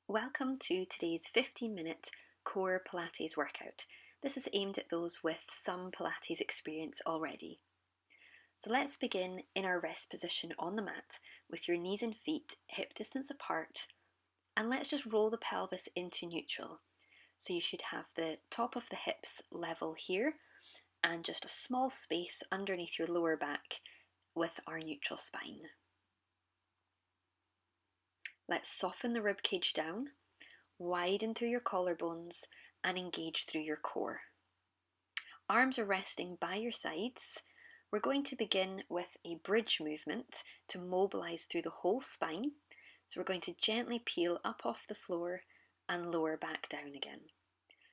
Welcome to today's 15-minute core Pilates workout. This is aimed at those with some Pilates experience already. So let's begin in our rest position on the mat with your knees and feet hip distance apart, and let's just roll the pelvis into neutral. So you should have the top of the hips level here and just a small space underneath your lower back with our neutral spine. Let's soften the rib cage down, widen through your collarbones and engage through your core. Arms are resting by your sides. We're going to begin with a bridge movement to mobilize through the whole spine. So we're going to gently peel up off the floor and lower back down again.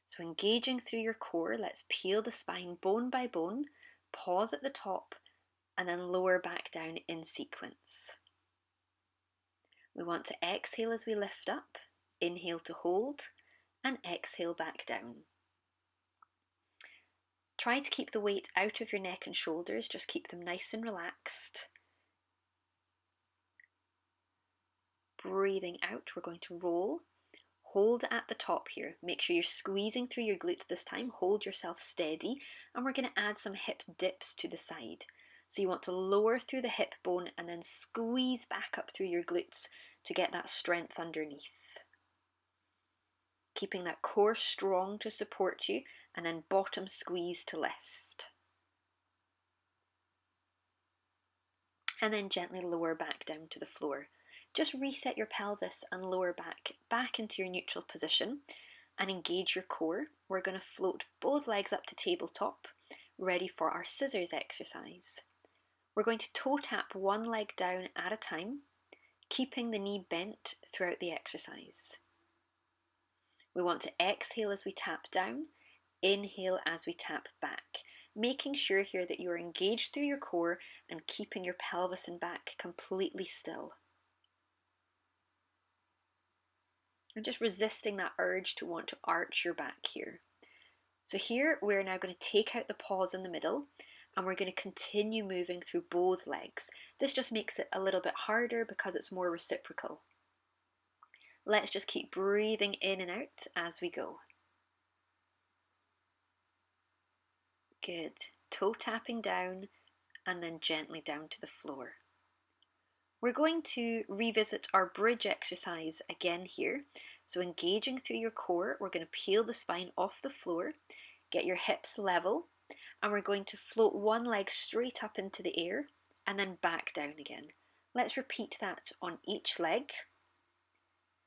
So engaging through your core, let's peel the spine bone by bone, pause at the top and then lower back down in sequence. We want to exhale as we lift up, inhale to hold, and exhale back down. Try to keep the weight out of your neck and shoulders, just keep them nice and relaxed. Breathing out, we're going to roll. Hold at the top here. Make sure you're squeezing through your glutes this time. Hold yourself steady, and we're going to add some hip dips to the side. So you want to lower through the hip bone and then squeeze back up through your glutes to get that strength underneath. Keeping that core strong to support you, and then bottom squeeze to lift. And then gently lower back down to the floor. Just reset your pelvis and lower back into your neutral position and engage your core. We're going to float both legs up to tabletop, ready for our scissors exercise. We're going to toe tap one leg down at a time, keeping the knee bent throughout the exercise. We want to exhale as we tap down, inhale as we tap back, making sure here that you're engaged through your core and keeping your pelvis and back completely still. And just resisting that urge to want to arch your back here. So here we're now going to take out the pause in the middle and we're going to continue moving through both legs. This just makes it a little bit harder because it's more reciprocal. Let's just keep breathing in and out as we go. Good. Toe tapping down and then gently down to the floor. We're going to revisit our bridge exercise again here. So engaging through your core, we're going to peel the spine off the floor, get your hips level, and we're going to float one leg straight up into the air and then back down again. Let's repeat that on each leg,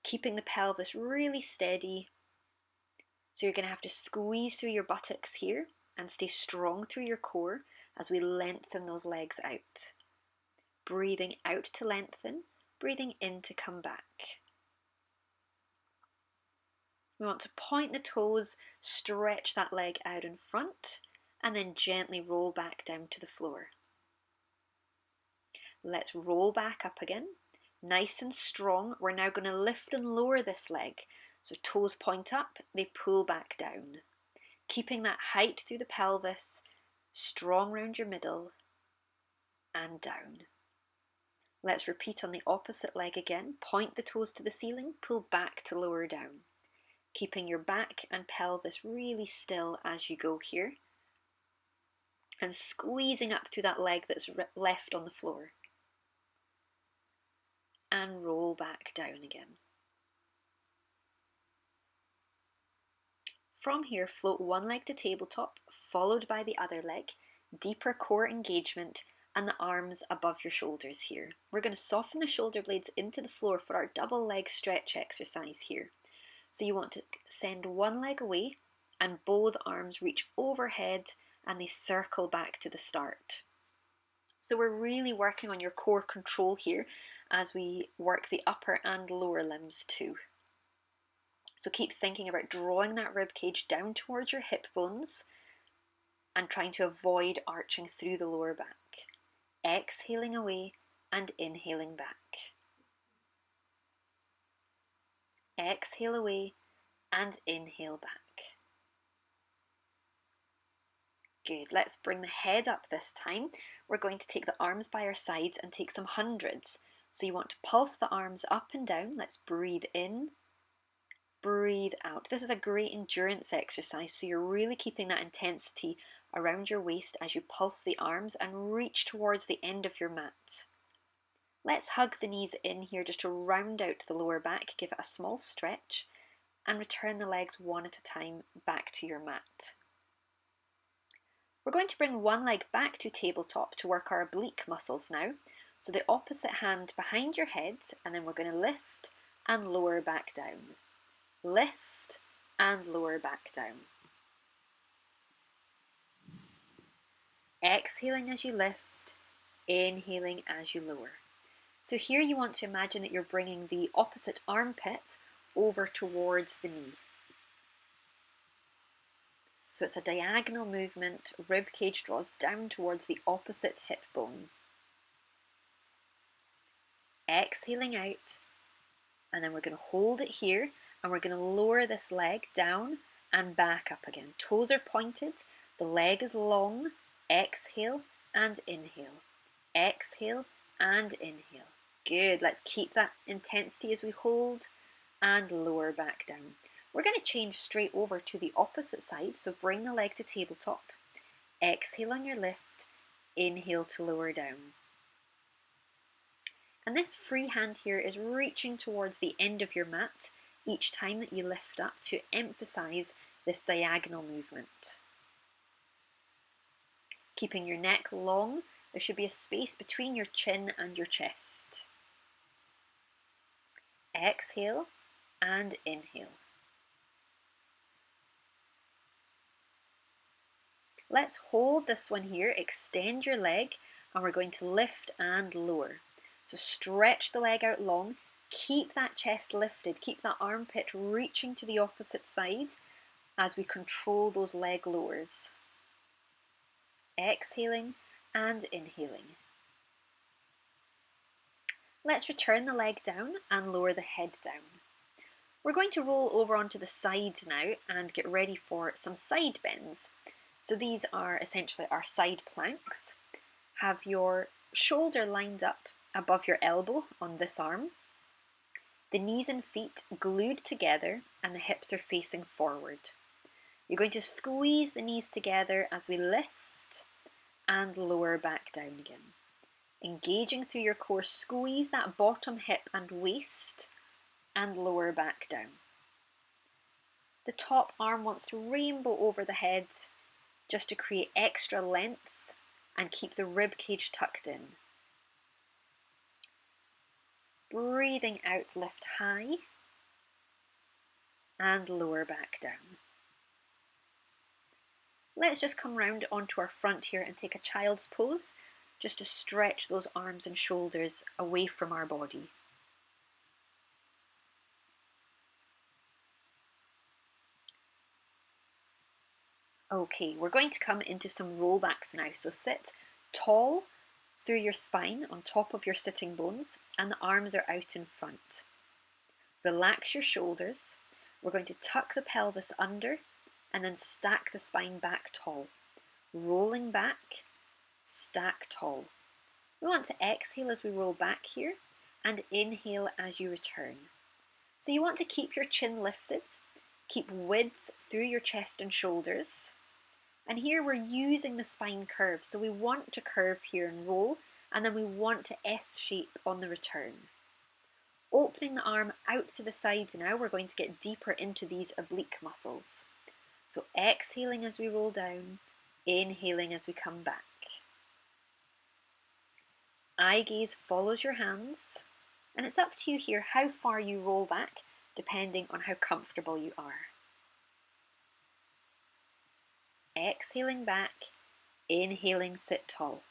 keeping the pelvis really steady. So you're going to have to squeeze through your buttocks here and stay strong through your core as we lengthen those legs out. Breathing out to lengthen, breathing in to come back. We want to point the toes, stretch that leg out in front, and then gently roll back down to the floor. Let's roll back up again. Nice and strong. We're now going to lift and lower this leg. So toes point up, they pull back down. Keeping that height through the pelvis, strong round your middle, and down. Let's repeat on the opposite leg again. Point the toes to the ceiling, pull back to lower down. Keeping your back and pelvis really still as you go here. And squeezing up through that leg that's left on the floor. And roll back down again. From here, float one leg to tabletop, followed by the other leg, deeper core engagement, and the arms above your shoulders here. We're going to soften the shoulder blades into the floor for our double leg stretch exercise here. So you want to send one leg away and both arms reach overhead and they circle back to the start. So we're really working on your core control here as we work the upper and lower limbs too. So keep thinking about drawing that rib cage down towards your hip bones and trying to avoid arching through the lower back. Exhaling away and inhaling back. Exhale away and inhale back. Good, let's bring the head up this time. We're going to take the arms by our sides and take some hundreds. So you want to pulse the arms up and down. Let's breathe in Breathe out. This is a great endurance exercise, so you're really keeping that intensity around your waist as you pulse the arms and reach towards the end of your mat. Let's hug the knees in here just to round out the lower back, give it a small stretch, and return the legs one at a time back to your mat. We're going to bring one leg back to tabletop to work our oblique muscles now. So the opposite hand behind your head, and then we're going to lift and lower back down. Lift and lower back down. Exhaling as you lift, inhaling as you lower. So here you want to imagine that you're bringing the opposite armpit over towards the knee. So it's a diagonal movement, rib cage draws down towards the opposite hip bone. Exhaling out, and then we're going to hold it here, and we're going to lower this leg down and back up again. Toes are pointed, the leg is long. Exhale and inhale. Exhale and inhale. Good, let's keep that intensity as we hold and lower back down. We're going to change straight over to the opposite side, so bring the leg to tabletop. Exhale on your lift, inhale to lower down. And this free hand here is reaching towards the end of your mat each time that you lift up to emphasize this diagonal movement. Keeping your neck long, there should be a space between your chin and your chest. Exhale and inhale. Let's hold this one here, extend your leg, and we're going to lift and lower. So stretch the leg out long, keep that chest lifted, keep that armpit reaching to the opposite side as we control those leg lowers. Exhaling and inhaling. Let's return the leg down and lower the head down. We're going to roll over onto the sides now and get ready for some side bends. So these are essentially our side planks. Have your shoulder lined up above your elbow on this arm. The knees and feet glued together and the hips are facing forward. You're going to squeeze the knees together as we lift and lower back down again. Engaging through your core, squeeze that bottom hip and waist and lower back down. The top arm wants to rainbow over the head just to create extra length and keep the rib cage tucked in. Breathing out, lift high and lower back down. Let's just come round onto our front here and take a child's pose just to stretch those arms and shoulders away from our body. Okay, we're going to come into some rollbacks now. So sit tall through your spine on top of your sitting bones and the arms are out in front. Relax your shoulders. We're going to tuck the pelvis under and then stack the spine back tall. Rolling back, stack tall. We want to exhale as we roll back here and inhale as you return. So you want to keep your chin lifted, keep width through your chest and shoulders. And here we're using the spine curve, so we want to curve here and roll, and then we want to S shape on the return. Opening the arm out to the sides now, we're going to get deeper into these oblique muscles. So exhaling as we roll down, inhaling as we come back. Eye gaze follows your hands, and it's up to you here how far you roll back, depending on how comfortable you are. Exhaling back, inhaling, sit tall.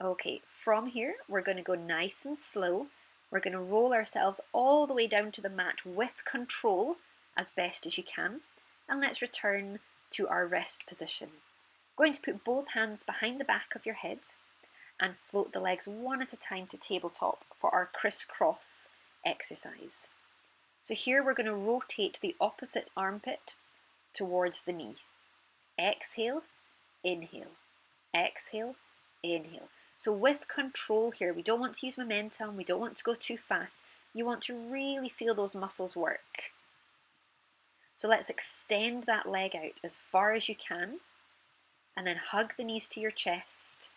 Okay, from here, we're going to go nice and slow. We're going to roll ourselves all the way down to the mat with control as best as you can. And let's return to our rest position. Going to put both hands behind the back of your head and float the legs one at a time to tabletop for our crisscross exercise. So here we're going to rotate the opposite armpit towards the knee. Exhale, inhale, exhale, inhale. So with control here, we don't want to use momentum, we don't want to go too fast. You want to really feel those muscles work. So let's extend that leg out as far as you can, and then hug the knees to your chest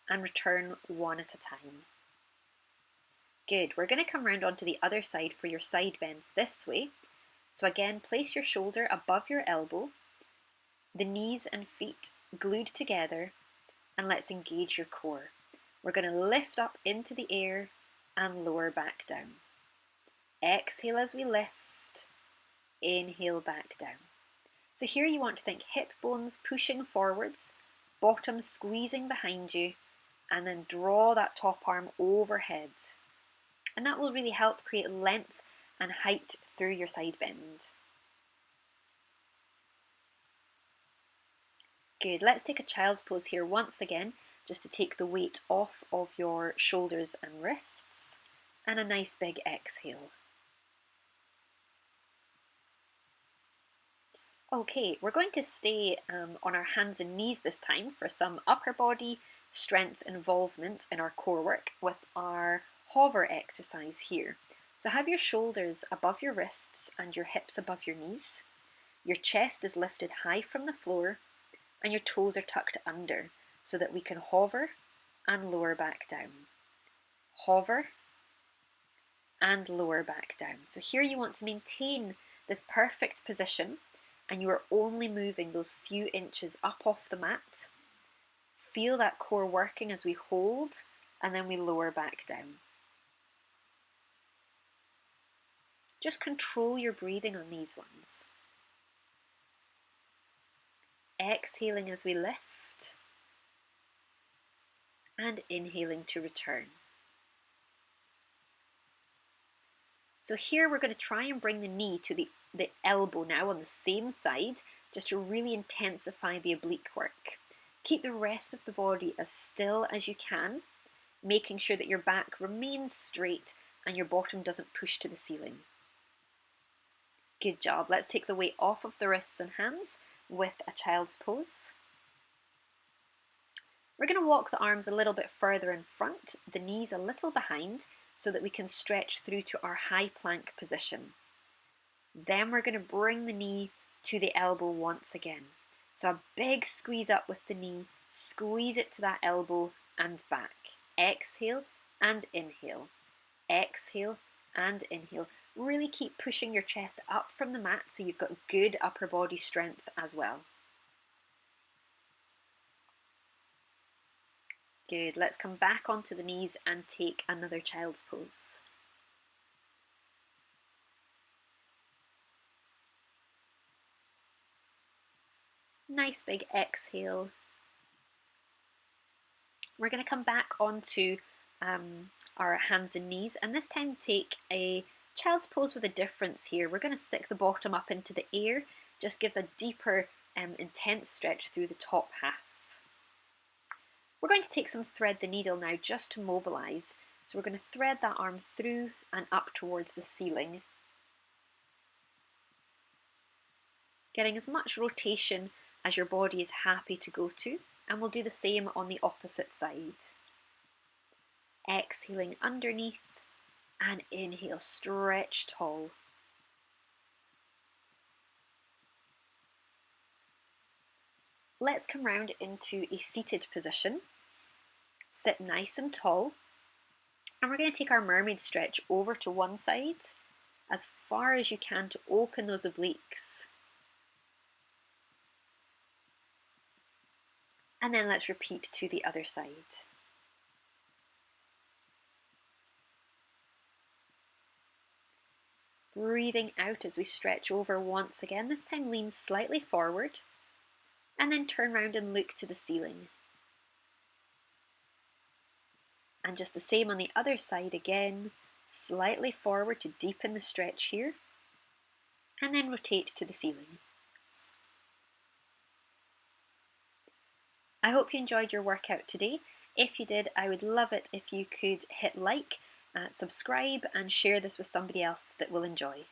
and return one at a time. Good. We're going to come round onto the other side for your side bends this way. So again, place your shoulder above your elbow, the knees and feet glued together, and let's engage your core. We're going to lift up into the air and lower back down. Exhale as we lift, inhale back down. So here you want to think hip bones pushing forwards, bottom squeezing behind you, and then draw that top arm overhead. And that will really help create length and height through your side bend. Good. Let's take a child's pose here once again, just to take the weight off of your shoulders and wrists, and a nice big exhale. Okay, we're going to stay on our hands and knees this time for some upper body strength involvement in our core work with our hover exercise here. So have your shoulders above your wrists and your hips above your knees. Your chest is lifted high from the floor and your toes are tucked under so that we can hover and lower back down. Hover and lower back down. So here you want to maintain this perfect position, and you are only moving those few inches up off the mat. Feel that core working as we hold, and then we lower back down. Just control your breathing on these ones. Exhaling as we lift, and inhaling to return. So here we're going to try and bring the knee to the elbow now on the same side, just to really intensify the oblique work. Keep the rest of the body as still as you can, making sure that your back remains straight and your bottom doesn't push to the ceiling. Good job. Let's take the weight off of the wrists and hands with a child's pose. We're going to walk the arms a little bit further in front, the knees a little behind, so that we can stretch through to our high plank position. Then we're going to bring the knee to the elbow once again. So a big squeeze up with the knee, squeeze it to that elbow and back. Exhale and inhale. Exhale and inhale. Really keep pushing your chest up from the mat so you've got good upper body strength as well. Good. Let's come back onto the knees and take another child's pose. Nice big exhale. We're going to come back onto our hands and knees, and this time take a child's pose with a difference here. We're going to stick the bottom up into the air, just gives a deeper, intense stretch through the top half. We're going to take some thread the needle now just to mobilise. So we're going to thread that arm through and up towards the ceiling, getting as much rotation as your body is happy to go to, and we'll do the same on the opposite side. Exhaling underneath and inhale, stretch tall. Let's come round into a seated position. Sit nice and tall, and we're going to take our mermaid stretch over to one side as far as you can to open those obliques. And then let's repeat to the other side. Breathing out as we stretch over once again. This time lean slightly forward and then turn round and look to the ceiling. And just the same on the other side again, slightly forward to deepen the stretch here, and then rotate to the ceiling. I hope you enjoyed your workout today. If you did, I would love it if you could hit like, subscribe, and share this with somebody else that will enjoy.